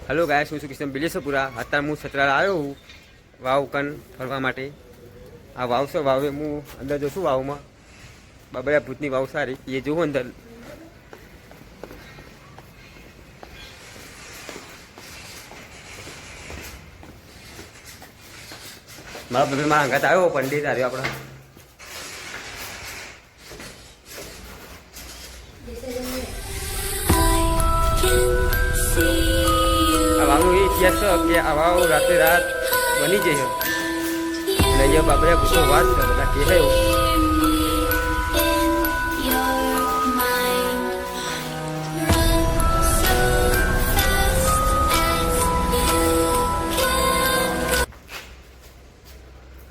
Hello guys, હું છું કિશન બિલેસપુરા। અત્યારે હું સતરાળ આવ્યો હું વાવ કન ફરવા માટે। આ વાવ છે, વાવે હું અંદર જોશું વાવમાં બાબરા ભૂતની વાવ સારી એ જોઉં અંદર। મારા બદલ મારા અંગાત આવ્યો પંડિત આવ્યો આપણા। વાવનો એ ઇતિહાસ છે કે આ વાવ રાતે રાત બની જાય છે અને અહીંયા બાબરા ભૂતો વાત છે બધા કહેવાય।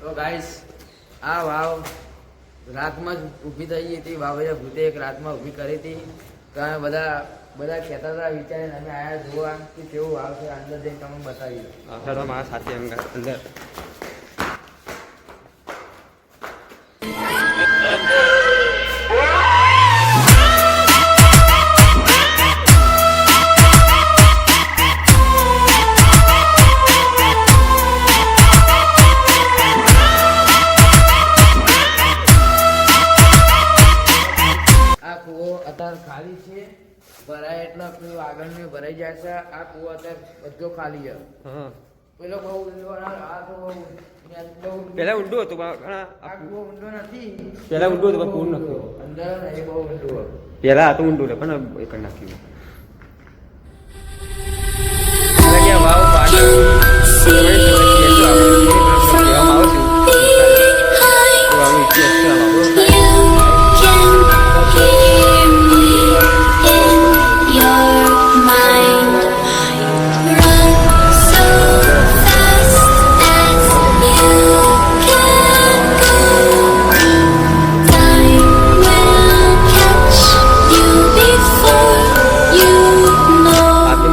તો ગાઈસ, આ વાવ રાતમાં જ ઊભી થઈ હતી। બાબરા ભૂતે એક રાતમાં ઊભી કરી હતી। કારણ બધા કહેતા હતા વિચારીને અમે આયા જોવા કે કેવું વાવ છે। અંદર જઈને તમને બતાવી દો મારા સાથે અંદર। અત્યારે ખાલી છે, ભરાય એટલે પેલું આગળનું ભરાઈ જાય છે। આ કૂવો અત્યારે બધો ખાલી છે। પેલો બહુ ઊંડો, આ તો પેલા ઊંડો હતો, આ કૂવો ઊંડો નથી। પેલા ઊંડો હતો, પૂર નાખ્યો અંદર એ બહુ ઊંડો પેલા આ તો ઊંડો રહે પણ એ કરી નાખ્યું।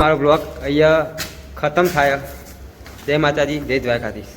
વાવ બ્લોગ અહીંયા ખતમ થાય। જય માતાજી, જય દ્વારકાધીશ।